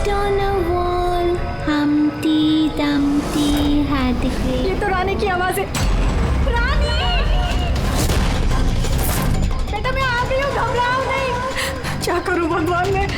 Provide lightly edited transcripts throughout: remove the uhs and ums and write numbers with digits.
Post on a wall, Humpty Dumpty had a great... ये तो रानी की आवाज है। रानी! बेटा मैं आ गई हूँ, घबराओ नहीं। क्या करूँ भगवान मैं?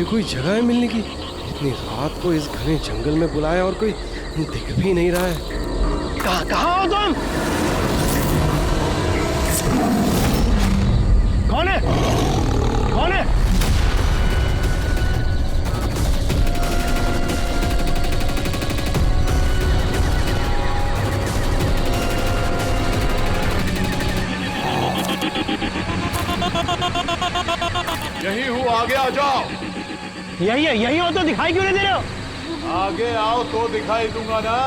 कोई जगह है मिलने की? इतनी रात को इस घने जंगल में बुलाया और कोई दिख भी नहीं रहा है। कहाँ हो तुम? कौन है? कौन है? यही हूँ, आगे आ जाओ। यही है, यही हो तो दिखाई क्यों नहीं दे रहे हो? आगे आओ तो दिखाई दूंगा ना।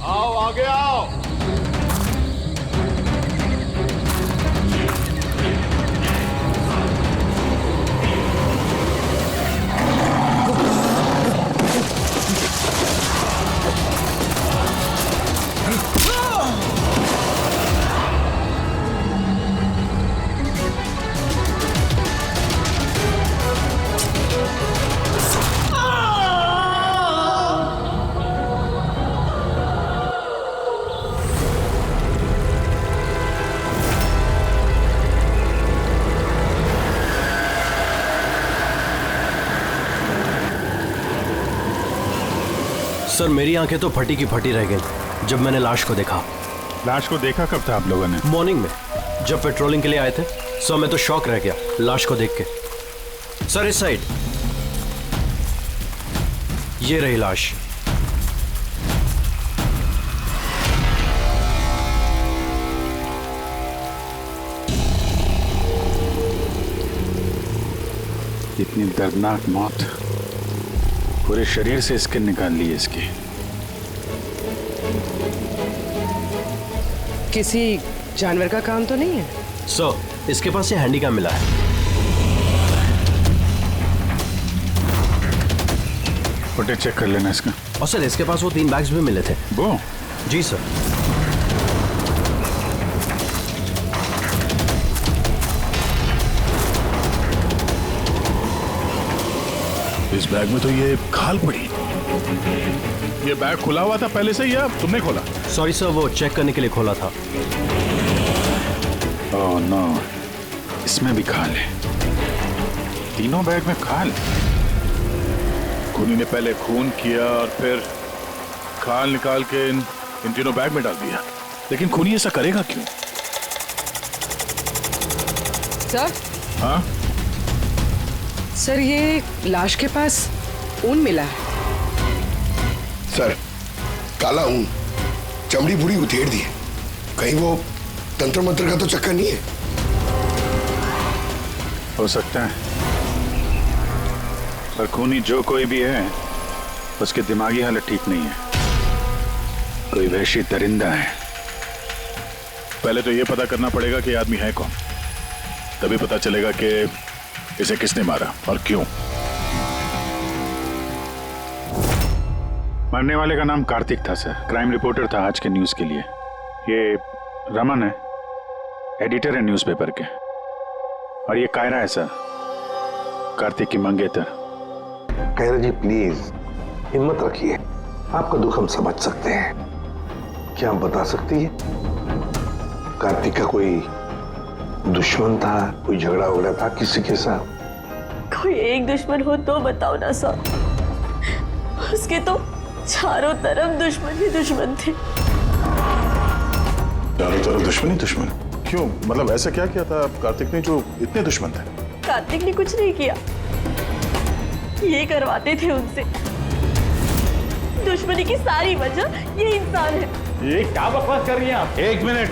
आओ आगे आओ। सर मेरी आंखें तो फटी की फटी रह गई जब मैंने लाश को देखा। लाश को देखा कब था आप लोगों ने? मॉर्निंग में जब पेट्रोलिंग के लिए आए थे। सर मैं तो शॉक रह गया लाश को देख के। सर इस साइड ये रही लाश। इतनी दर्दनाक मौत, पूरे शरीर से स्किन निकाल ली है इसकी। किसी जानवर का काम तो नहीं है? सर इसके पास से हैंडीकैम मिला है। फुटेज चेक कर लेना इसका। और सर इसके पास वो 3 बैग्स भी मिले थे। वो? जी सर। इस बैग में तो ये खाल पड़ी। ये बैग खुला हुआ था पहले से या तुमने खोला? सॉरी सर वो चेक करने के लिए खोला था। ओह नो, इसमें भी खाल है। तीनों बैग में खाल। खूनी ने पहले खून किया और फिर खाल निकाल के इन तीनों बैग में डाल दिया। लेकिन खूनी ऐसा करेगा क्यों? सर? हाँ सर ये लाश के पास ऊन मिला है। सर काला ऊन, चमड़ी पूरी उधेड़ दी है। कहीं वो तंत्र मंत्र का तो चक्कर नहीं है? हो सकता है, पर खूनी जो कोई भी है उसकी दिमागी हालत ठीक नहीं है। कोई वहशी दरिंदा है पहले तो ये पता करना पड़ेगा कि आदमी है कौन, तभी पता चलेगा कि इसे किसने मारा और क्यों। मरने वाले का नाम कार्तिक था सर, क्राइम रिपोर्टर था आज के न्यूज के लिए। ये रमन है, एडिटर है न्यूज़पेपर के, और ये कायरा है सर, कार्तिक की मंगेतर। कायरा जी प्लीज हिम्मत रखिए, आपका दुख हम समझ सकते हैं। क्या आप बता सकती है कार्तिक का कोई दुश्मन था, कोई झगड़ा वगड़ा था किसी के साथ? कोई एक दुश्मन हो तो बताओ ना सर, उसके तो चारों तरफ दुश्मन ही दुश्मन थे। चारों तरफ दुश्मन ही दुश्मन? क्यों, मतलब ऐसा क्या किया था कार्तिक ने जो इतने दुश्मन थे? कार्तिक ने कुछ नहीं किया, ये करवाते थे उनसे। दुश्मनी की सारी वजह ये इंसान है। ये क्या बकवास कर रही हैं आप? एक मिनट,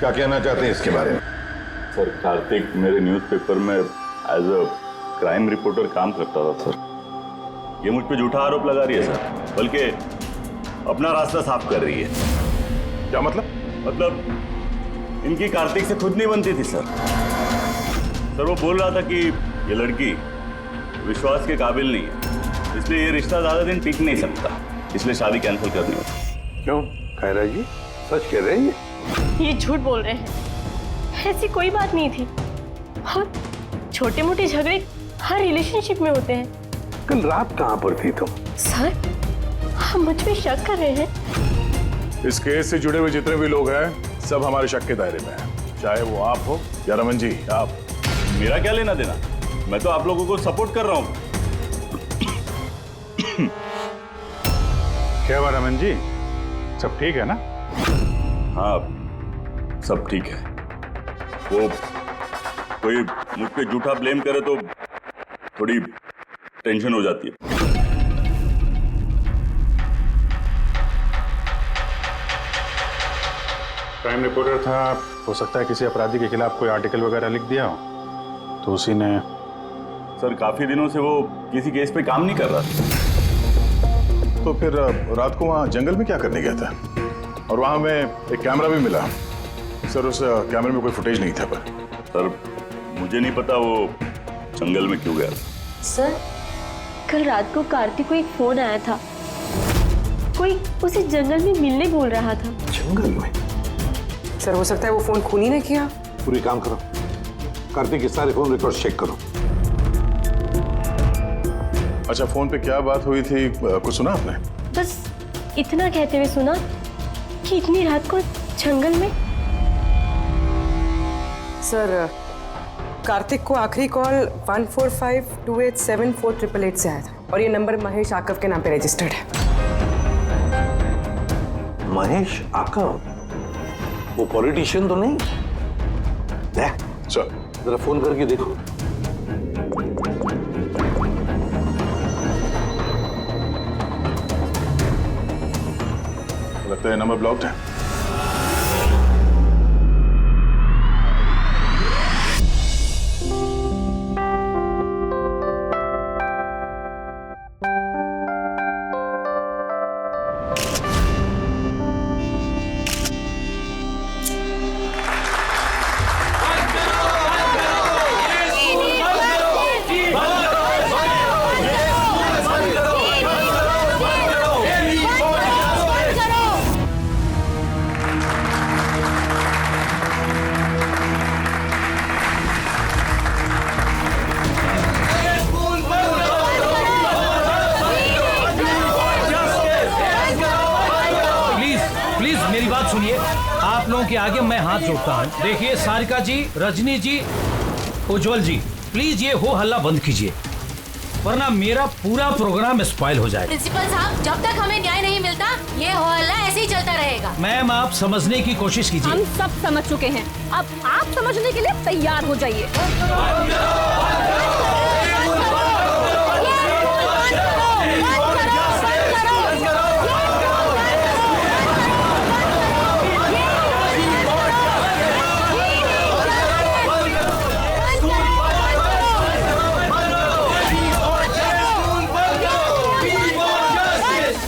क्या कहना चाहते हैं इसके बारे में? सर, कार्तिक मेरे न्यूज़पेपर में एज अ क्राइम रिपोर्टर काम करता था सर। ये मुझ पे झूठा आरोप लगा रही है सर, बल्कि अपना रास्ता साफ कर रही है। क्या मतलब? मतलब इनकी कार्तिक से खुद नहीं बनती थी सर। सर वो बोल रहा था कि ये लड़की विश्वास के काबिल नहीं है, इसलिए ये रिश्ता ज्यादा दिन टिक नहीं सकता, इसलिए शादी कैंसिल करनी होगी। क्यों कायरा जी, सच कह रहे हैं ये झूठ बोल रहे हैं, ऐसी कोई बात नहीं थी। और छोटे मोटे झगड़े हर रिलेशनशिप में होते हैं। कल रात कहाँ पर थी तुम? सर, आप मुझ पे शक कर रहे हैं? इस केस से जुड़े हुए जितने भी लोग हैं सब हमारे शक के दायरे में हैं, चाहे वो आप हो या रमन जी। आप, मेरा क्या लेना देना, मैं तो आप लोगों को सपोर्ट कर रहा हूँ। क्या हुआ रमन जी, सब ठीक है ना? हाँ सब ठीक है। वो कोई मुझ पे झूठा ब्लेम करे तो थोड़ी टेंशन हो जाती है। क्राइम रिपोर्टर था, हो सकता है किसी अपराधी के खिलाफ कोई आर्टिकल वगैरह लिख दिया हो, तो उसी ने। सर काफी दिनों से वो किसी केस पे काम नहीं कर रहा था। तो फिर रात को वहाँ जंगल में क्या करने गया था? और वहाँ हमें एक कैमरा भी मिला सर, उस कैमरे में कोई फुटेज नहीं था। पर सर मुझे नहीं पता वो जंगल में क्यों गया। सर, कल रात को कार्तिक को एक फोन आया था, कोई उसे जंगल में मिलने बोल रहा था। जंगल में? सर हो सकता है वो फोन खूनी ने किया। पूरी काम करो, कार्तिक के सारे फोन रिकॉर्ड चेक करो। अच्छा, फोन पे क्या बात हुई थी, कुछ सुना आपने? बस इतना कहते हुए सुना कि इतनी रात को जंगल में। सर कार्तिक को आखिरी कॉल 1452874888 से आया था, और ये नंबर महेश आकव के नाम पे रजिस्टर्ड है। महेश आकव? वो पॉलिटिशियन तो नहीं? सर जरा फोन करके देखो। लगता है नंबर ब्लॉक्ड है। आप लोगों के आगे मैं हाथ जोड़ता हूँ। देखिए सारिका जी, रजनी जी, उज्जवल जी, प्लीज ये हो हल्ला बंद कीजिए, वरना मेरा पूरा प्रोग्राम स्पॉइल हो जाएगा। प्रिंसिपल साहब, जब तक हमें न्याय नहीं मिलता ये हो हल्ला ऐसे ही चलता रहेगा। मैम आप समझने की कोशिश कीजिए। हम सब समझ चुके हैं, अब आप समझने के लिए तैयार हो जाइए।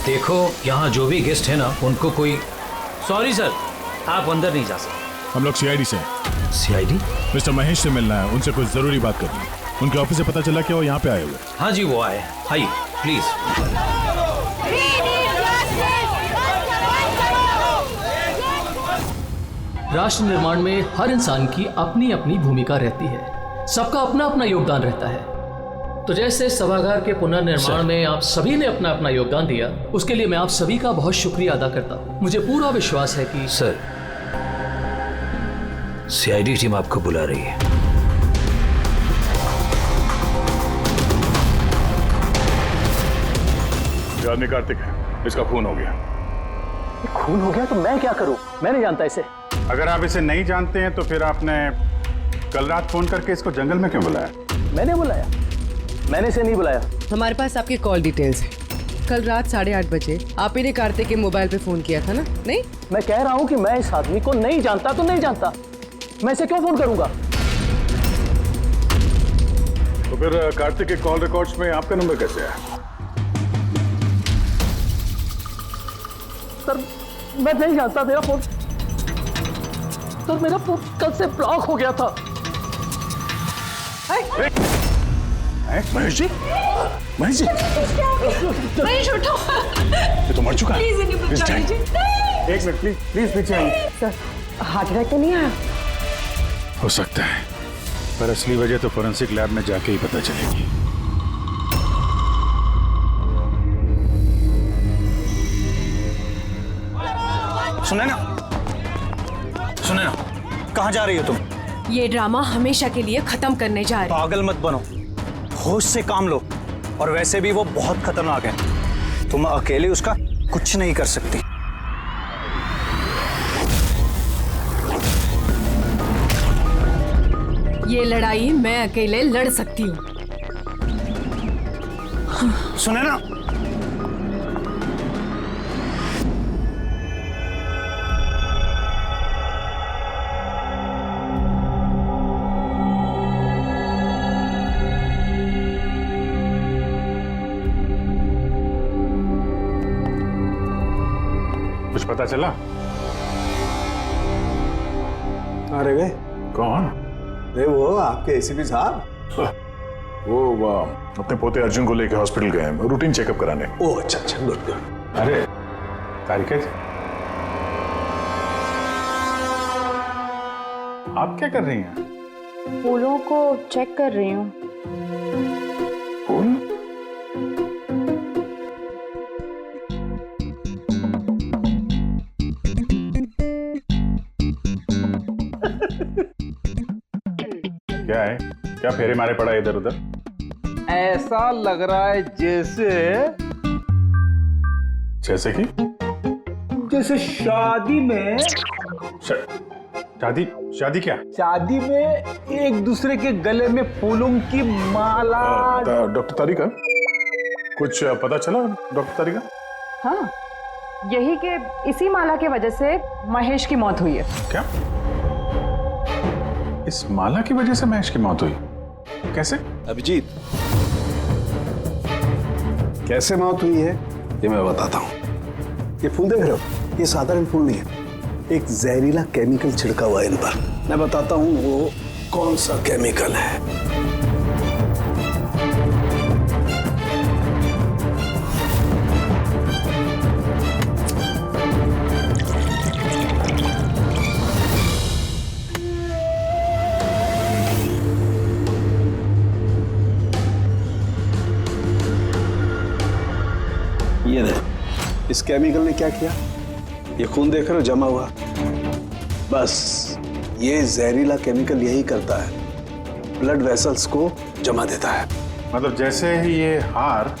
देखो यहाँ जो भी गेस्ट है ना, उनको कोई, सॉरी सर, आप अंदर नहीं जा सकते। हम लोग सीआईडी से हैं। सीआईडी? मिस्टर महेश से मिलना है, उनसे कुछ जरूरी बात करनी है। उनके ऑफिस से पता चला कि वो यहाँ पे आए हुए। हाँ जी, वो आए। आइए प्लीज। राष्ट्र निर्माण में हर इंसान की अपनी अपनी भूमिका रहती है, सबका अपना अपना योगदान रहता है। तो जैसे सभागार के पुनर्निर्माण में आप सभी ने अपना अपना योगदान दिया, उसके लिए मैं आप सभी का बहुत शुक्रिया अदा करता हूँ। मुझे पूरा विश्वास है कि सर, सीआईडी टीम आपको बुला रही है। ये आदमी कार्तिक है, इसका खून हो गया। खून हो गया तो मैं क्या करूँ? मैं नहीं जानता इसे। अगर आप इसे नहीं जानते हैं तो फिर आपने कल रात फोन करके इसको जंगल में क्यों बुलाया? मैंने बुलाया? मैंने इसे नहीं बुलाया। हमारे पास आपकी कॉल डिटेल्स है। कल रात 8:30 बजे आप ही ने कार्तिक के मोबाइल पे फोन किया था ना? नहीं, मैं कह रहा हूँ कि मैं इस आदमी को नहीं जानता तो नहीं जानता, मैं इसे क्यों फोन करूंगा? तो फिर कार्तिक के कॉल रिकॉर्ड्स में आपका नंबर कैसे है? सर मैं नहीं जानता, मेरा फोन कल से ब्लॉक हो गया था। महेश जी, महेश जी, महेश उठो। ये तो मर चुका है। प्लीज इन्हें बचा लीजिए। एक मिनट प्लीज, प्लीज पीछे आइए। सर हार्ट अटैक तो नहीं आया? हो सकता है, पर असली वजह तो फोरेंसिक लैब में जाके ही पता चलेगी। सुने ना, सुने ना, कहाँ जा रही हो तुम? ये ड्रामा हमेशा के लिए खत्म करने जा रही। पागल मत बनो, होश से काम लो। और वैसे भी वो बहुत खतरनाक है, तुम अकेले उसका कुछ नहीं कर सकती। ये लड़ाई मैं अकेले लड़ सकती हूँ। सुने ना, कुछ पता चला? अरे वे कौन? अरे वो आपके एसीपी साहब। वो अपने पोते अर्जुन को लेकर हॉस्पिटल गए हैं, रूटीन चेकअप कराने। ओह अच्छा अच्छा, गुड गुड। अरे तारिका जी, आप क्या कर रही हैं? फूलों को चेक कर रही हूँ। फूल? क्या है? क्या फेरे मारे पड़ा इधर उधर? ऐसा लग रहा है जैसे कि जैसे शादी में शादी क्या? शादी में एक दूसरे के गले में फूलों की माला। डॉक्टर तारिका, कुछ पता चला डॉक्टर तारिका? हाँ, यही कि इसी माला की वजह से महेश की मौत हुई है। क्या? इस माला की वजह से महेश की मौत हुई? कैसे? अभिजीत, कैसे मौत हुई है ये मैं बताता हूँ। ये फूल देख रहे हो, ये साधारण फूल नहीं है, एक जहरीला केमिकल छिड़का हुआ है इन पर। मैं बताता हूँ वो कौन सा केमिकल है। ये देख, इस केमिकल ने क्या किया? ये खून देख रहे हो जमा हुआ, बस ये जहरीला केमिकल यही करता है, ब्लड वेसल्स को जमा देता है। मतलब जैसे ही ये हार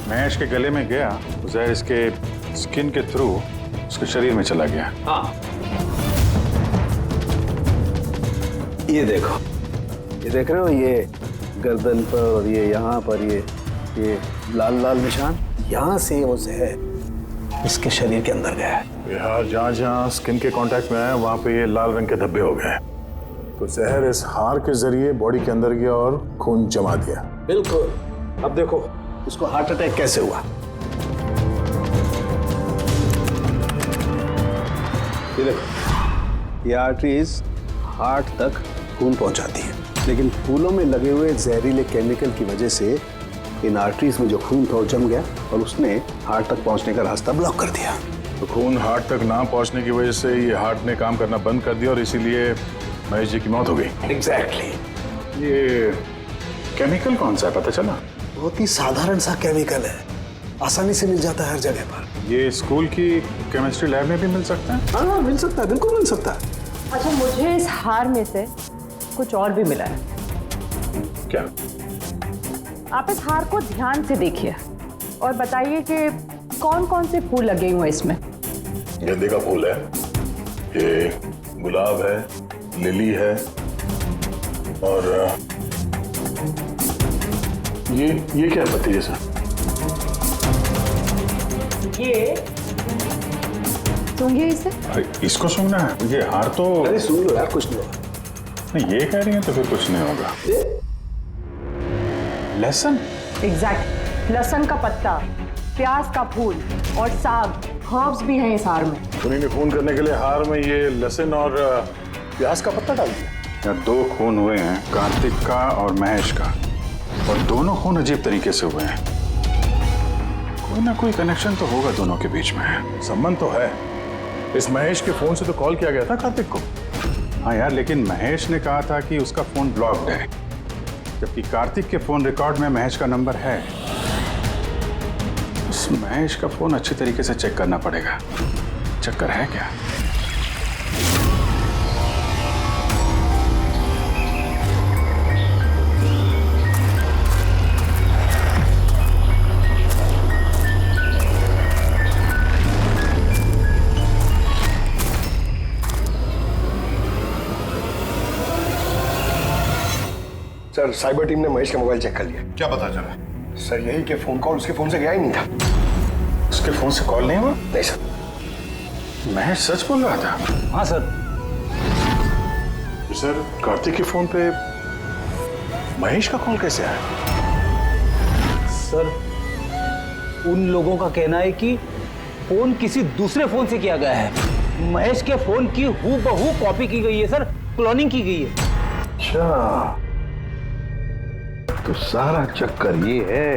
महेश के गले में गया, जहर इसके स्किन के थ्रू उसके शरीर में चला गया। हाँ, ये देखो, ये देख रहे हो, ये गर्दन पर और ये यहाँ पर ये लाल लाल निशान, यहाँ से वो जहर इसके शरीर के अंदर गया है। यार जहाँ जहाँ स्किन के कांटेक्ट में आया वहाँ पे ये लाल रंग के धब्बे हो गए, तो जहर इस हार के जरिए बॉडी के अंदर गया और खून जमा दिया। बिल्कुल। अब देखो उसको हार्ट अटैक कैसे हुआ। ये देखो, ये आर्टरीज हार्ट तक खून पहुंचाती है, लेकिन फूलों में लगे हुए जहरीले केमिकल की वजह से इन आर्टरीज में जो खून था वो जम गया और उसने हार्ट तक पहुंचने का रास्ता ब्लॉक कर दिया। तो खून हार्ट तक ना पहुंचने की वजह से ये हार्ट ने काम करना बंद कर दिया और इसीलिए महेश जी की मौत हो गई। एग्जैक्टली। ये केमिकल कौन सा है पता चला? बहुत ही साधारण सा केमिकल है, आसानी से मिल जाता है हर जगह पर। ये स्कूल की केमिस्ट्री लैब में भी मिल सकता है? हाँ मिल सकता है, बिल्कुल मिल सकता है। अच्छा, मुझे इस हार में से कुछ और भी मिला है। क्या? आप इस हार को ध्यान से देखिए और बताइए कि कौन कौन से फूल लगे हुए हैं इसमें। गेंदे का फूल है, ये गुलाब है, लिली है और ये क्या है पत्ती जैसा? ये सूंघिए इसे। इसको सूंघना है? ये हार तो अरे सूंघ लो यार, कुछ नहीं होगा। नहीं, ये कह रही है तो फिर कुछ नहीं होगा। लहसुन? एग्जैक्ट, लहसुन का पत्ता, प्याज का फूल और साग, हर्ब्स भी हैं इस हार में। उन्हीं ने खून करने के लिए हार में ये लहसुन और प्याज का पत्ता डाल दिया। यहाँ 2 खून हुए हैं, कार्तिक का और महेश का, और दोनों खून अजीब तरीके से हुए हैं। कोई ना कोई कनेक्शन तो होगा दोनों के बीच में, संबंध तो है। इस महेश के फोन से तो कॉल किया गया था कार्तिक को। हाँ यार, लेकिन महेश ने कहा था कि उसका फोन ब्लॉक्ड है, जबकि कार्तिक के फोन रिकॉर्ड में महेश का नंबर है। उस महेश का फोन अच्छी तरीके से चेक करना पड़ेगा। चक्कर है क्या? सर, साइबर टीम ने महेश का मोबाइल चेक कर लिया। क्या पता चला? सर यही कि फोन कॉल उसके फोन से गया ही नहीं था। उसके फोन से कॉल नहीं हुआ? नहीं सर। महेश सच बोल रहा था? हाँ सर। सर, कार्तिक के फोन पे महेश का कॉल कैसे आया? सर, उन लोगों का कहना है कि फोन किसी दूसरे फोन से किया गया है। महेश के फोन की हूबहू कॉपी की गई है सर, क्लोनिंग की गई है। अच्छा, तो सारा चक्कर ये है,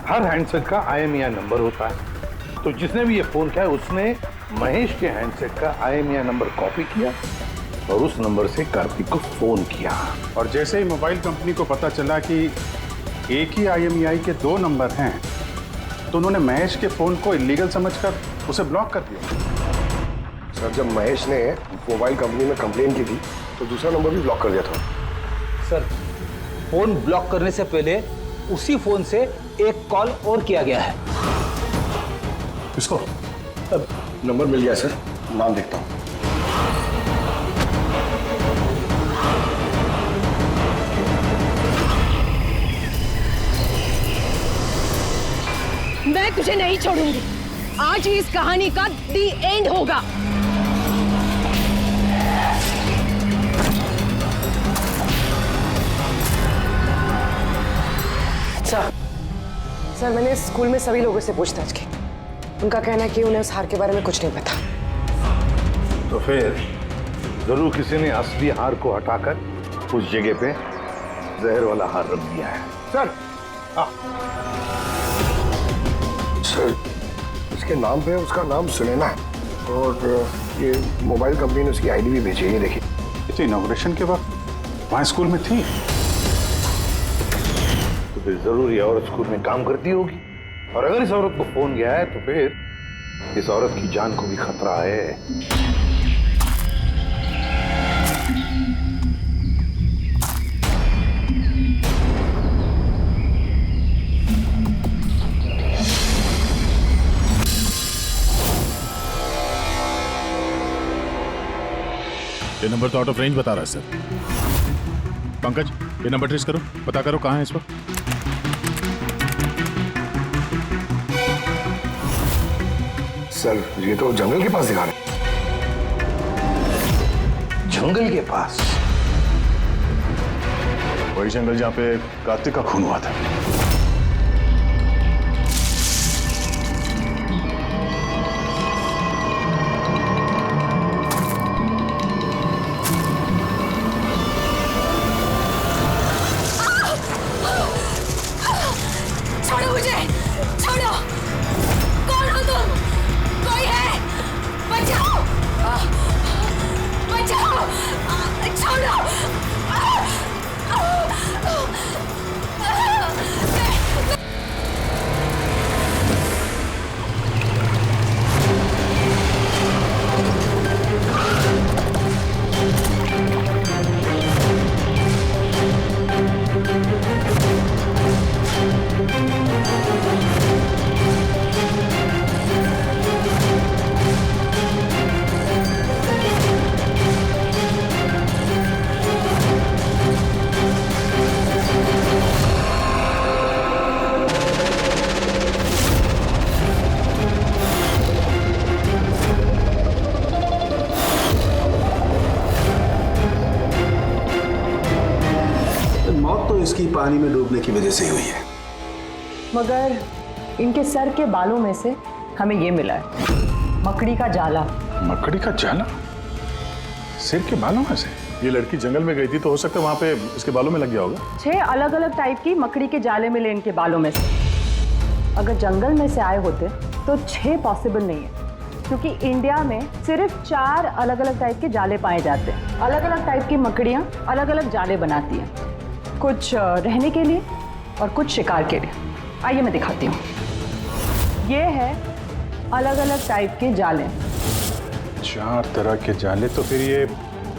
हर हैंडसेट का IMEI नंबर होता है, तो जिसने भी ये फोन किया उसने महेश के हैंडसेट का IMEI नंबर कॉपी किया और उस नंबर से कार्तिक को फोन किया। और जैसे ही मोबाइल कंपनी को पता चला कि एक ही IMEI के 2 नंबर हैं, तो उन्होंने महेश के फोन को इलीगल समझकर उसे ब्लॉक कर दिया। सर, जब महेश ने मोबाइल कंपनी में कंप्लेन की थी तो दूसरा नंबर भी ब्लॉक कर दिया था। सर, फोन ब्लॉक करने से पहले उसी फोन से एक कॉल और किया गया है। किसको? अब नंबर मिल गया सर, नाम देखता हूँ। मैं तुझे नहीं छोड़ूंगी। आज ही इस कहानी का दी एंड होगा। सर, मैंने स्कूल में सभी लोगों से पूछताछ की। उनका कहना है कि उन्हें उस हार के बारे में कुछ नहीं पता। तो फिर जरूर किसी ने असली हार को हटाकर उस जगह पे जहर वाला हार रख दिया है। सर, सर, इसके नाम पे उसका नाम सुनैना है और ये मोबाइल कंपनी ने उसकी ID भी भेजी है, ये देखिए। ये तो इनॉग्रेशन के वक्त वहाँ स्कूल में थी। तो फिर जरूर ये औरत स्कूल में काम करती होगी, और अगर इस औरत को फोन गया है तो फिर इस औरत की जान को भी खतरा है। ये नंबर तो आउट ऑफ रेंज बता रहा है सर। पंकज, ये नंबर ट्रेस करो, पता करो कहाँ है इस वक्त। सर, ये तो जंगल के पास दिखा रहे। जंगल के पास? वही जंगल जहाँ पे कार्तिक का खून हुआ था। की पानी में डूबने की वजह से हुई है। मगर इनके सर के बालों में से हमें ये मिला है, मकड़ी का जाला। मकड़ी का जाला? सिर के बालों में से? ये लड़की जंगल में गई थी तो हो सकता है वहां पे इसके बालों में लग गया होगा। 6 अलग अलग टाइप की मकड़ी के जाले मिले इनके बालों में से। अगर जंगल में से आए होते तो 6 पॉसिबल नहीं है, क्योंकि इंडिया में सिर्फ 4 अलग अलग टाइप के जाले पाए जाते हैं। अलग अलग टाइप की मकड़ियाँ अलग अलग जाले बनाती हैं, कुछ रहने के लिए और कुछ शिकार के लिए। आइए मैं दिखाती हूँ। ये है अलग अलग टाइप के जाले। 4 तरह के जाले, तो फिर ये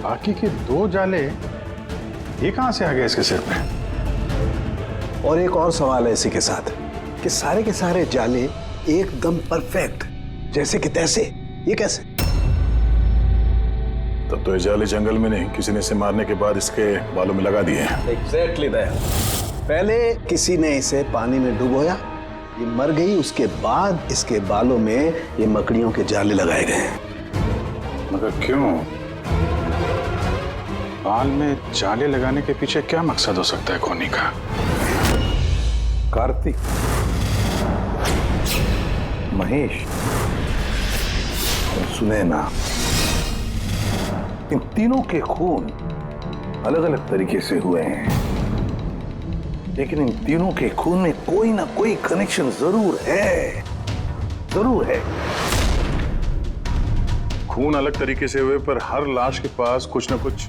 बाकी के 2 जाले ये कहाँ से आ गए इसके सिर पे? और एक और सवाल है इसी के साथ कि सारे के सारे जाले एकदम परफेक्ट जैसे कि तैसे, ये कैसे? तब तो ये जाले जंगल में नहीं, किसी ने इसे मारने के बाद इसके बालों में लगा दिए हैं। Exactly that. पहले किसी ने इसे पानी में डुबोया, ये मर गई, उसके बाद इसके बालों में ये मकड़ियों के जाले लगाए गए हैं। मगर क्यों? बाल में जाले लगाने के पीछे क्या मकसद हो सकता है खोनी का? कार्तिक, महेश और सुनैना, इन तीनों के खून अलग अलग तरीके से हुए हैं, लेकिन इन तीनों के खून में कोई ना कोई कनेक्शन जरूर है, जरूर है। खून अलग तरीके से हुए पर हर लाश के पास कुछ ना कुछ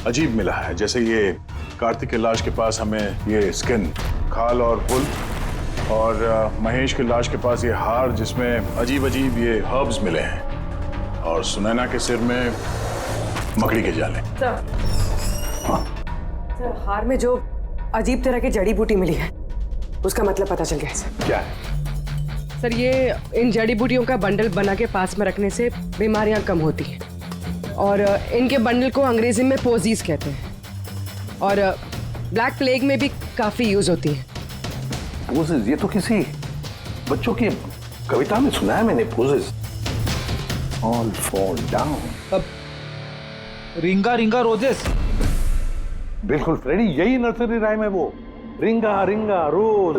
अजीब मिला है। जैसे ये कार्तिक के लाश के पास हमें ये स्किन, खाल और पुल, और महेश के लाश के पास ये हार जिसमें अजीब अजीब ये हर्ब्स मिले हैं, और सुनैना के सिर में मकड़ी के जाले। सर, हार में जो अजीब तरह की जड़ी बूटी मिली है उसका मतलब पता चल गया सर। क्या है? सर, ये इन जड़ी बूटियों का बंडल बना के पास में रखने से बीमारियां कम होती हैं, और इनके बंडल को अंग्रेजी में पोजीज कहते हैं, और ब्लैक प्लेग में भी काफी यूज होती हैं। पोजेस? ये तो किसी बच्चों की कविता में सुना है मैंने। Posies all fall down. अब रिंगा रिंगा रोजेस। बिल्कुल फ्रेडी, यही नर्सरी राइम है वो। Ringa ringa rose,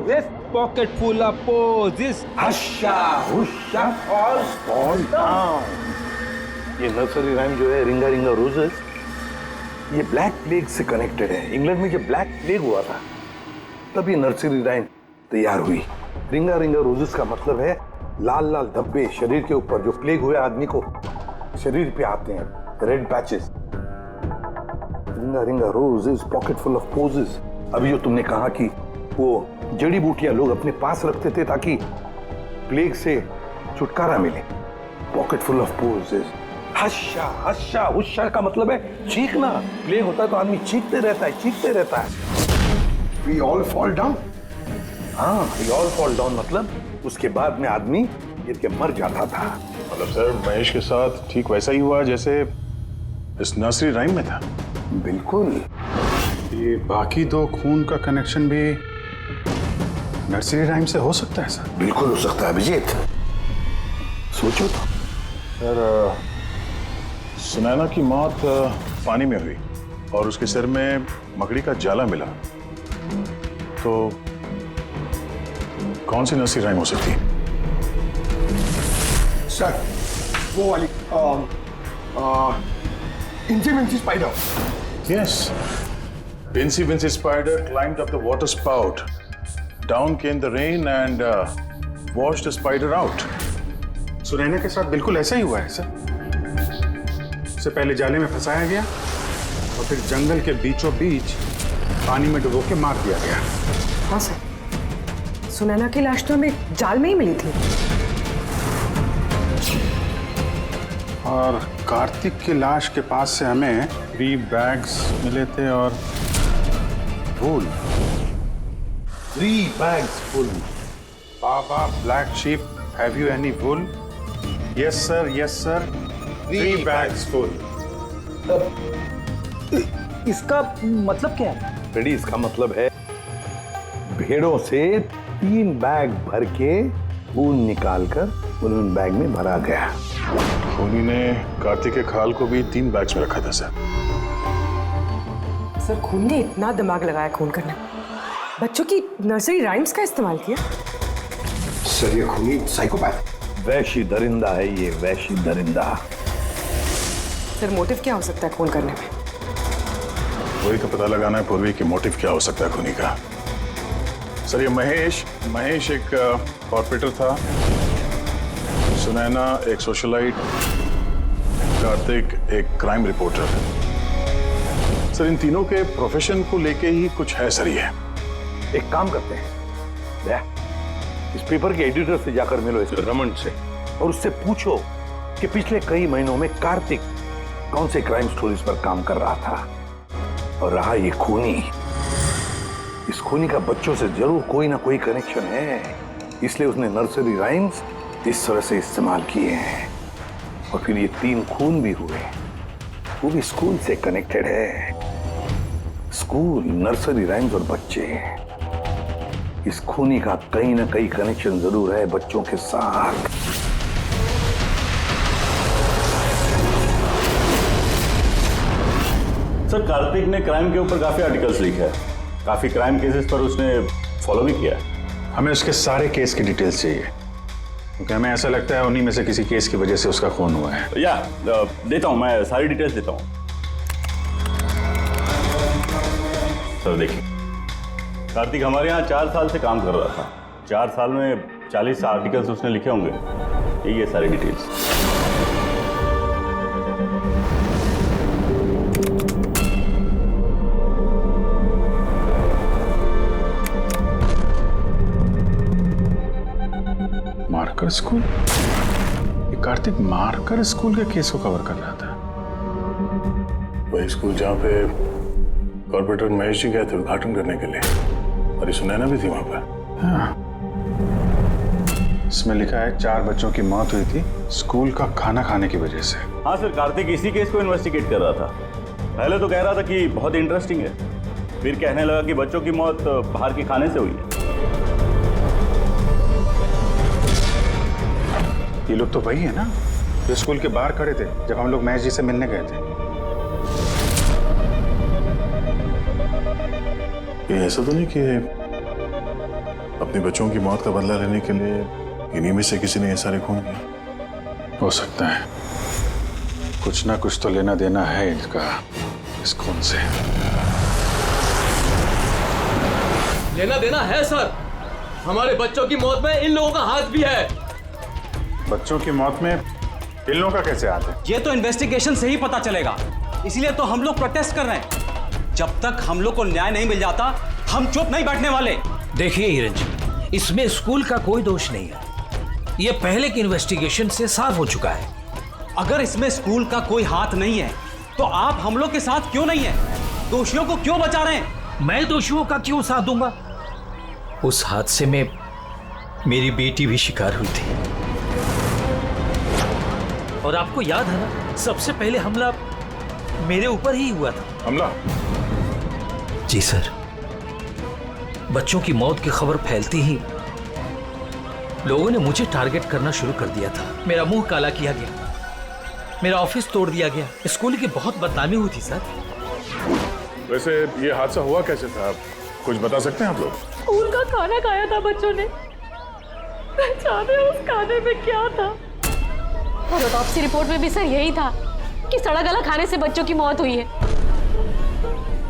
pocket full of posies, husha husha fall down. ये नर्सरी राइम जो है रिंगा रिंगा रोजेस, ये ब्लैक प्लेग से कनेक्टेड है। इंग्लैंड में जब ब्लैक प्लेग हुआ था तब ये नर्सरी राइम तैयार हुई। रिंगा रिंगा रोजेस का मतलब है लाल लाल धब्बे शरीर के ऊपर जो प्लेग हुए आदमी को शरीर पे आते हैं, रेड पैचेस। रिंगा रिंगा roses, pocket full of posies. अभी जो तुमने कहा कि वो जड़ी बूटियां लोग अपने पास रखते थे ताकि प्लेग से छुटकारा मिले, पॉकेट फुल ऑफ पोजेस। हश्शा हश्शा हुश्शा का मतलब है चीखना। प्लेग होता है तो आदमी चीखते रहता है, चीखते रहता है। We all fall down। हाँ, we all fall down मतलब उसके बाद में आदमी गिर के मर जाता था। मतलब सर, महेश के साथ ठीक वैसा ही हुआ जैसे इस नर्सरी राइम में था। बिल्कुल। ये बाकी 2 खून का कनेक्शन भी नर्सरी राइम से हो सकता है सर? बिल्कुल हो सकता है अभिजीत, सोचो तो। सर, सुनैना की मौत पानी में हुई और उसके सिर में मकड़ी का जाला मिला, तो कौन सी नर्सरी राइम हो सकती है? सर, वो वाली इंची Vinci spider. Yes. Incy Wincy Spider climbed up the water spout. Down came the rain and washed the spider out. Sunaina के साथ बिल्कुल ऐसा ही हुआ है सर। उसे पहले जाले में फंसाया गया और फिर जंगल के बीचों बीच पानी में डुबो के मार दिया गया। हाँ सर, सुनैना की लाश तो हमें जाल में ही मिली थी। और कार्तिक की लाश के पास से हमें 3 बैग्स मिले थे और फूल। 3 bags full। Baa baa black sheep, have you any wool? Yes sir, yes sir, 3 bags full। इसका मतलब क्या है? रेडी, इसका मतलब है भेड़ों से 3 बैग भर के खून निकालकर उन बैग में भरा गया। खूनी ने कार्तिक के खाल को भी 3 बैग्स में रखा था सर। सर, खून ने इतना दिमाग लगाया खून करने। बच्चों की नर्सरी राइम्स का इस्तेमाल किया? सर ये खूनी साइकोपैथ, वैशी दरिंदा है ये, वैशी दरिंदा। सर मोटिव क्या हो सकता है खून करने में? वही तो पता लगाना है पूर्वी कि मोटिव क्या हो सकता है खूनी का। सर ये महेश एक कॉर्पोरेटर था, सुनैना एक सोशलाइट, कार्तिक एक क्राइम रिपोर्टर। सर इन तीनों के प्रोफेशन को लेके ही कुछ है सर ये। एक काम करते हैं, इस पेपर के एडिटर से जाकर मिलो, इस रमन से, और उससे पूछो कि पिछले कई महीनों में कार्तिक कौन से क्राइम स्टोरीज पर काम कर रहा था। और रहा ये खूनी, इस खूनी का बच्चों से जरूर कोई ना कोई कनेक्शन है, इसलिए उसने नर्सरी राइम्स इस तरह से इस्तेमाल किए हैं। और फिर ये 3 खून भी हुए, वो भी स्कूल से कनेक्टेड है। स्कूल, नर्सरी राइम्स और बच्चे, इस खूनी का कहीं ना कहीं कनेक्शन जरूर है बच्चों के साथ। सर कार्तिक ने क्राइम के ऊपर काफी आर्टिकल्स लिखे हैं, काफी क्राइम केसेस पर उसने फॉलो भी किया है। हमें उसके सारे केस की डिटेल्स चाहिए, क्योंकि हमें ऐसा लगता है उन्हीं में से किसी केस की वजह से उसका खून हुआ है। या देता हूं, मैं सारी डिटेल्स देता हूं। सर देखिए, कार्तिक हमारे यहाँ 4 साल से काम कर रहा था। 4 साल में 40 आर्टिकल्स उसने लिखे होंगे। ये सारी डिटेल्स। Marker school? ये कार्तिक मार्कर स्कूल के केस को कवर कर रहा था। वही स्कूल जहाँ पे कॉर्पोरेटर महेश जी गए थे उद्घाटन करने के लिए, और ये सुनैना भी थी वहां पर। हाँ, इसमें लिखा है 4 बच्चों की मौत हुई थी स्कूल का खाना खाने की वजह से। हाँ सर, कार्तिक इसी केस को इन्वेस्टिगेट कर रहा था। पहले तो कह रहा था कि बहुत इंटरेस्टिंग है, फिर कहने लगा कि बच्चों की मौत बाहर के खाने से हुई है। ये लोग तो वही है ना जो स्कूल के बाहर खड़े थे जब हम लोग महेश जी से मिलने गए थे। ये ऐसा तो नहीं कि अपने बच्चों की मौत का बदला लेने के लिए इन्हीं में से किसी ने ये सारे खून किए? हो सकता है, कुछ ना कुछ तो लेना देना है इनका इस खून से। लेना देना है सर, हमारे बच्चों की मौत में इन लोगों का हाथ भी है। बच्चों की मौत में इन लोगों का कैसे हाथ है? ये तो इन्वेस्टिगेशन से ही पता चलेगा, इसलिए तो हम लोग प्रोटेस्ट कर रहे हैं। जब तक हम लोग को न्याय नहीं मिल जाता हम चुप नहीं बैठने वाले। देखिए हिरन जी, इसमें स्कूल का कोई दोष नहीं है, ये पहले की इन्वेस्टिगेशन से साफ हो चुका है। अगर इसमें स्कूल का कोई हाथ नहीं है तो आप हम लोग के साथ क्यों नहीं है? दोषियों को क्यों बचा रहे हैं? मैं दोषियों का क्यों साथ दूंगा? उस हादसे में मेरी बेटी भी शिकार हुई थी, और आपको याद है ना, सबसे पहले हमला मेरे ऊपर ही हुआ था। हमला? जी सर, बच्चों की मौत की खबर फैलती ही लोगों ने मुझे टारगेट करना शुरू कर दिया था। मेरा मुंह काला किया गया, मेरा ऑफिस तोड़ दिया गया, स्कूल की बहुत बदनामी हुई थी सर। वैसे ये हादसा हुआ कैसे था, आप कुछ बता सकते हैं आप लोग? स्कूल का खाना खाया था बच्चों ने, जाने उस खाने में क्या था। और ऑटोप्सी रिपोर्ट में भी सर यही था कि सड़ा गला खाने से बच्चों की मौत हुई है।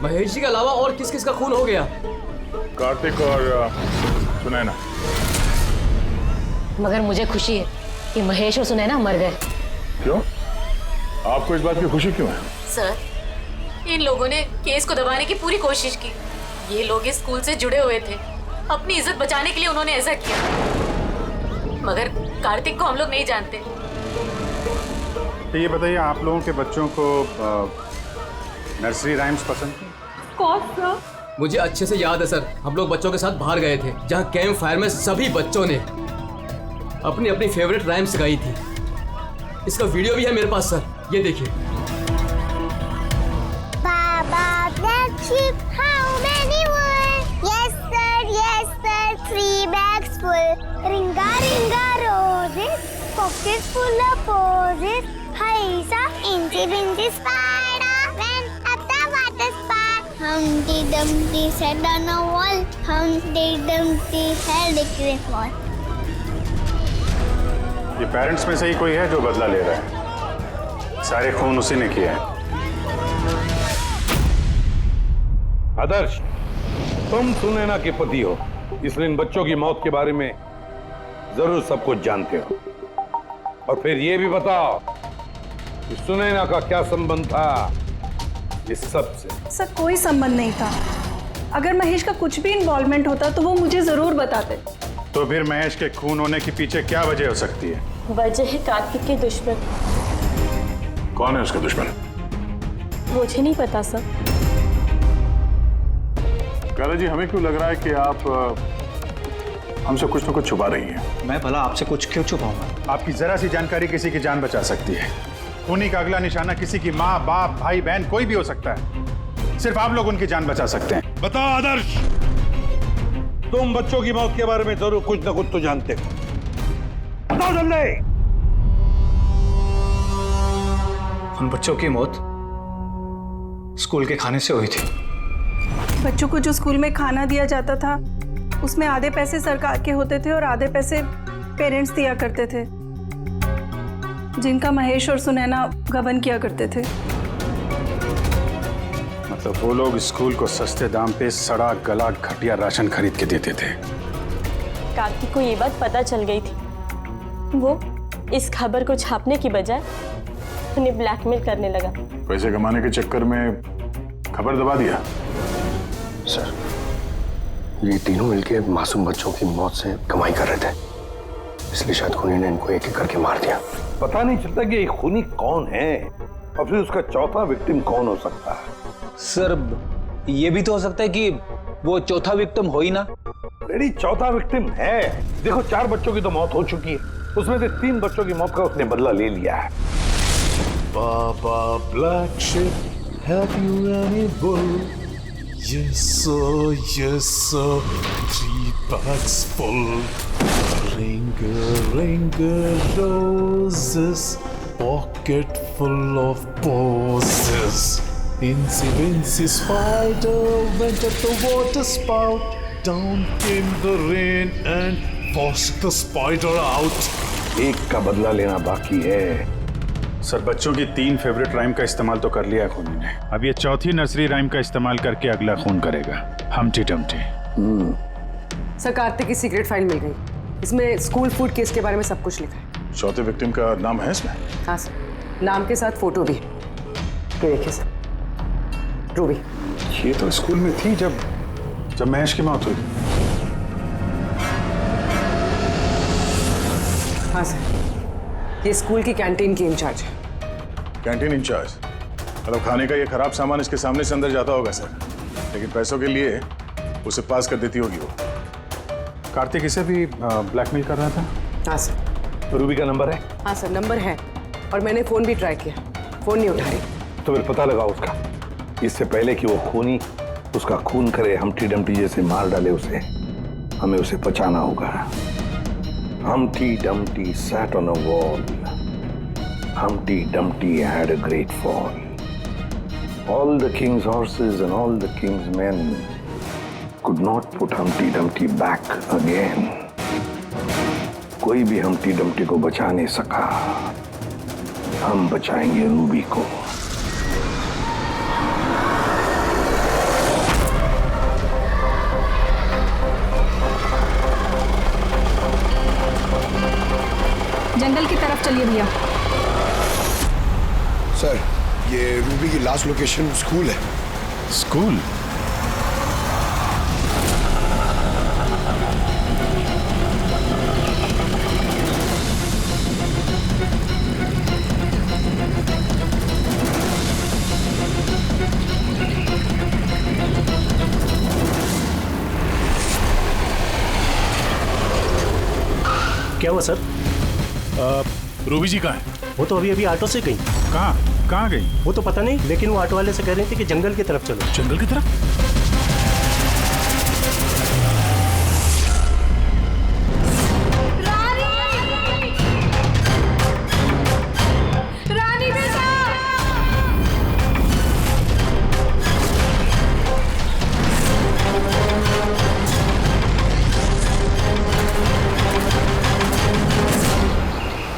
महेश जी के अलावा और किस किस का खून हो गया? कार्तिक और सुनैना। मगर मुझे खुशी है कि महेश और सुनैना मर गए। क्यों? आपको इस बात की खुशी क्यों है? सर, इन लोगों ने केस को दबाने की पूरी कोशिश की। ये लोग इस स्कूल से जुड़े हुए थे, अपनी इज्जत बचाने के लिए उन्होंने ऐसा किया। मगर कार्तिक को हम लोग नहीं जानते। तो ये बताइए, आप लोगों के बच्चों को नर्सरी राइम्स पसंद थी? कौन सा? मुझे अच्छे से याद है सर, हम लोग बच्चों के साथ बाहर गए थे जहाँ कैंप फायर में सभी बच्चों ने अपनी अपनी फेवरेट राइम्स गाई थी। इसका वीडियो भी है मेरे पास सर, ये देखिए। Baba, black sheep, how many wool? Yes sir, 3 bags full. Ringa, ringa, roses, pockets full of posies. Haisa, incy, bincy, spider, went up the water spout. Humpty Dumpty sat on a wall. Humpty Dumpty had a great fall. ये parents में से ही कोई है जो बदला ले रहा है। सारे खून उसी ने किए हैं। आदर्श, तुम सुनैना के पति हो, इसलिए इन बच्चों की मौत के बारे में जरूर सब कुछ जानते हो। और फिर ये भी बताओ कि सुनैना का क्या संबंध था इस सब से? सर कोई संबंध नहीं था। अगर महेश का कुछ भी इन्वॉल्वमेंट होता तो वो मुझे जरूर बताते। तो फिर महेश के खून होने के पीछे क्या वजह हो सकती है? वजह है कार्तिक के दुश्मन। कौन है उसका दुश्मन? मुझे नहीं पता सर। काला जी, हमें क्यों लग रहा है कि आप हमसे कुछ न कुछ छुपा रही हैं? मैं भला आपसे कुछ क्यों छुपाऊंगा? आपकी जरा सी जानकारी किसी की जान बचा सकती है। खूनी का अगला निशाना किसी की माँ, बाप, भाई, बहन कोई भी हो सकता है। सिर्फ आप लोग उनकी जान बचा सकते हैं। बताओ आदर्श, तुम बच्चों की मौत के बारे में जरूर कुछ न कुछ तो जानते हो। बताओ जल्दी। उन बच्चों की मौत स्कूल के खाने से हुई थी। बच्चों को जो स्कूल में खाना दिया जाता था उसमें आधे पैसे सरकार के होते थे और आधे पैसे पेरेंट्स दिया करते थे, जिनका महेश और सुनैना गबन किया करते थे। मतलब वो लोग स्कूल को सस्ते दाम पे सड़ा गला घटिया राशन खरीद के देते थे। कार्तिक को ये बात पता चल गई थी। वो इस खबर को छापने की बजाय उन्हें ब्लैकमेल करने लगा। पैसे कमाने के चक्कर में खबर दबा दिया। सर, ये तीनों मिलके मासूम बच्चों की मौत से कमाई कर रहे थे, इसलिए शायद खूनी ने इनको एक एक करके मार दिया। पता नहीं चलता कि ये खूनी कौन है और फिर उसका चौथा विक्टिम कौन हो सकता है। सर ये भी तो हो सकता है कि वो चौथा विक्टिम हो ही ना। रेडी, चौथा विक्टिम है। देखो 4 बच्चों की तो मौत हो चुकी है, उसमें से 3 बच्चों की मौत का उसने बदला ले लिया है। Baba Black Sheep, have you any bull? Yes sir, 3 bags full. Ring roses, pocket full of posies. Incy spider went at the water spout. Down came the rain and forced the spider out. एक का बदला लेना बाकी है। Sir, बच्चों की 3 favourite rhyme का इस्तेमाल तो कर लिया खूनी ने। अब ये चौथी नर्सरी राइम का इस्तेमाल करके अगला खून करेगा, हम्टी डम्टी। सर, कार्तिक की सीक्रेट फाइल मिल गई। इसमें स्कूल फूड केस के बारे में सब कुछ लिखा है। चौथे विक्टिम का नाम है इसमें? हाँ सर, नाम के साथ फोटो भी। ये देखिए सर, रूबी। ये तो स्कूल में थी जब महेश की मौत हुई। हाँ सर, ये स्कूल की कैंटीन की इंचार्ज है। Canteen in charge? मतलब खाने का ये खराब सामान इसके सामने से अंदर जाता होगा सर, लेकिन पैसों के लिए उसे पास कर देती होगी वो। कार्तिक इसे भी ब्लैकमेल कर रहा था? हाँ सर। रूबी का नंबर है? हाँ सर, नंबर है और मैंने फोन भी ट्राई किया, फोन नहीं उठा रही। तो फिर पता लगाओ उसका, इससे पहले कि वो खूनी उसका खून करे, हम्टी डम्टी जैसे मार डाले उसे। हमें उसे बचाना होगा। Humpty Dumpty sat on a wall. Humpty Dumpty had a great fall. All the king's horses and all the king's men could not put Humpty Dumpty back again. कोई भी Humpty Dumpty को बचा नहीं सका। हम बचाएंगे रूबी को। जंगल की तरफ चलिए भैया। सर, ये रूबी की लास्ट लोकेशन स्कूल है। स्कूल? क्या हुआ सर? रूबी जी कहाँ है? वो तो अभी ऑटो से गई। कहाँ गई? वो तो पता नहीं, लेकिन वो ऑटो वाले से कह रही थी कि जंगल की तरफ चलो। जंगल की तरफ?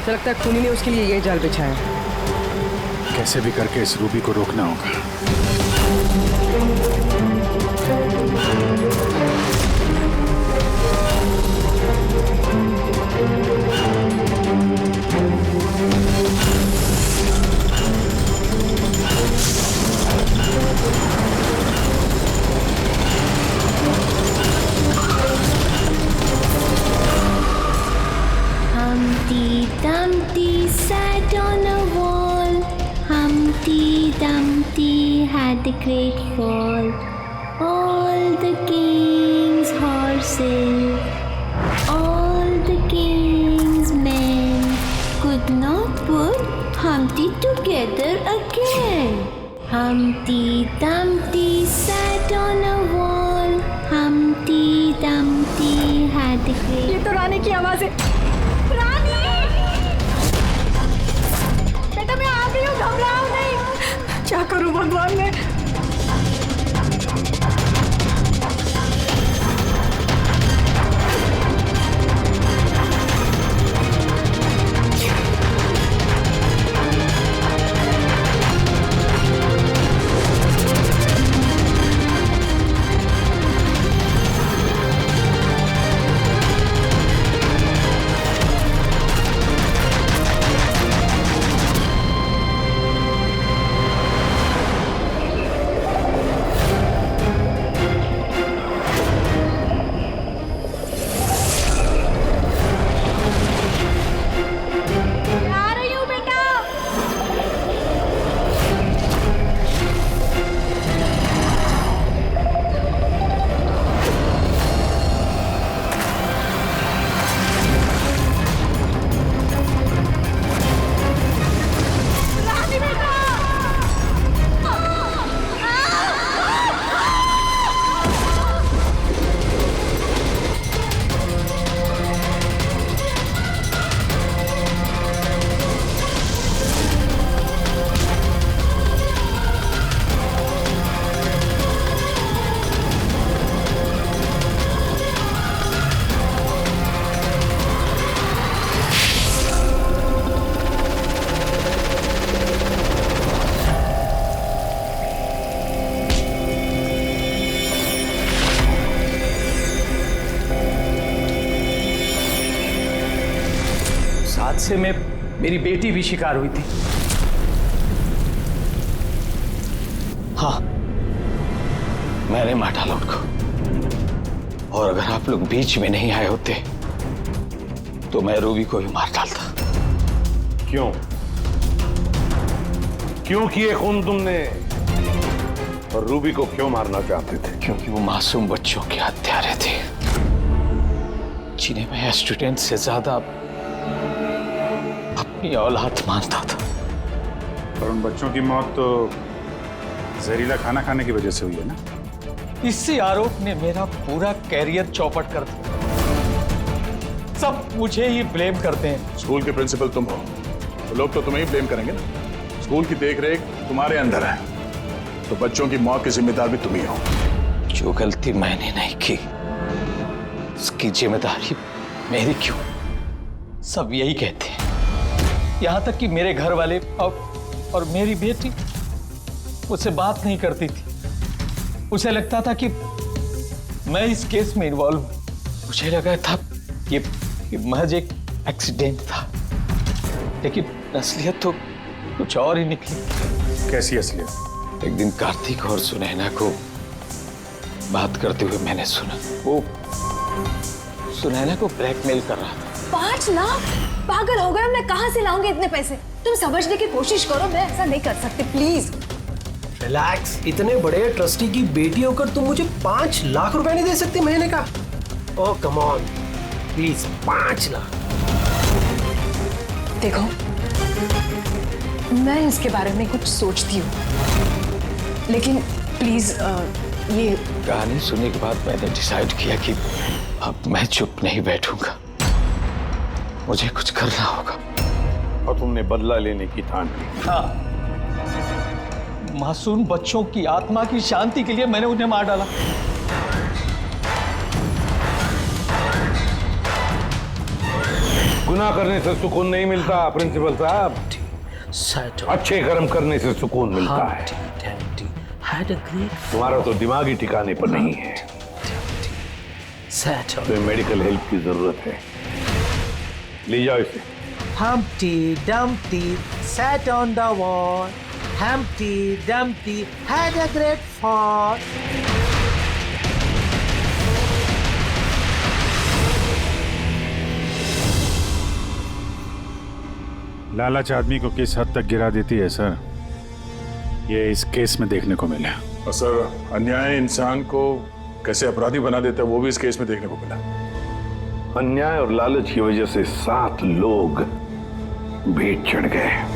तो लगता है खूनी ने उसके लिए ये जाल बिछाया है। कैसे भी करके इस रूबी को रोकना होगा। Humpty Dumpty sat on a wall. Humpty Dumpty had a great fall. All the king's horses, all the king's men could not put Humpty together again. Humpty Dumpty sat on a wall. Humpty Dumpty had a great. ये तो रानी की आवाज है। रानी! बेटा मैं आ गई हूँ, घबराओ नहीं। क्या करूँ भगवान मैं? हादसे में मेरी बेटी भी शिकार हुई थी। हाँ, मैंने मार डाला उनको। और अगर आप लोग बीच में नहीं आए होते तो मैं रूबी को भी मार डालता। क्यों? क्यों किए खून तुमने? और रूबी को क्यों मारना चाहते थे? क्योंकि वो मासूम बच्चों के हत्यारे थे, जिन्हें मैं स्टूडेंट से ज्यादा अपनी औलाद मानता था। और उन बच्चों की मौत तो जहरीला खाना खाने की वजह से हुई है ना? इसी आरोप ने मेरा पूरा कैरियर चौपट कर दिया। सब मुझे ही ब्लेम करते हैं। स्कूल के प्रिंसिपल तुम हो तो लोग तो तुम्हें ही ब्लेम करेंगे ना। स्कूल की देखरेख तुम्हारे अंदर है तो बच्चों की मौत के जिम्मेदार भी तुम ही हो। जो गलती मैंने नहीं की उसकी जिम्मेदारी मेरी क्यों? सब यही कहते हैं। यहां तक कि मेरे घर वाले और मेरी बेटी मुझसे बात नहीं करती थी। उसे लगता था कि मैं इस केस में इन्वॉल्व हूं। मुझे लगा था कि महज एक एक्सीडेंट था, लेकिन असलियत तो कुछ और ही निकली। कैसी असलियत? एक दिन कार्तिक और सुनैना को बात करते हुए मैंने सुना। वो सुनैना को ब्लैकमेल कर रहा था। 5 लाख? पागल हो गए, मैं कहां से लाऊंगी इतने पैसे? तुम समझने की कोशिश करो, मैं ऐसा नहीं कर सकती, प्लीज। रिलैक्स। इतने बड़े ट्रस्टी की बेटी होकर तुम मुझे 5 लाख रुपए नहीं दे सकती महीने का? ओह कम ऑन, प्लीज 5 लाख। देखो, मैं इसके बारे में कुछ सोचती हूँ, लेकिन प्लीज ये कहानी सुनने के बाद मैंने डिसाइड किया कि अब मैं चुप नहीं बैठूंगा, मुझे कुछ करना होगा। और तुमने बदला लेने की ठान ली? हाँ, मासूम बच्चों की आत्मा की शांति के लिए मैंने उन्हें मार डाला। गुनाह करने से सुकून नहीं मिलता प्रिंसिपल साहब, अच्छे कर्म करने से सुकून मिलता है। तुम्हारा तो दिमागी ठिकाने पर नहीं है, तुम्हें मेडिकल हेल्प की जरूरत है। ले जाओ इसे। Humpty Dumpty sat on the wall. Humpty Dumpty had a great fall. लालच आदमी को किस हद तक गिरा देती है सर, ये इस केस में देखने को मिला। और सर अन्याय इंसान को कैसे अपराधी बना देता है वो भी इस केस में देखने को मिला। अन्याय और लालच की वजह से 7 लोग भेंट चढ़ गए।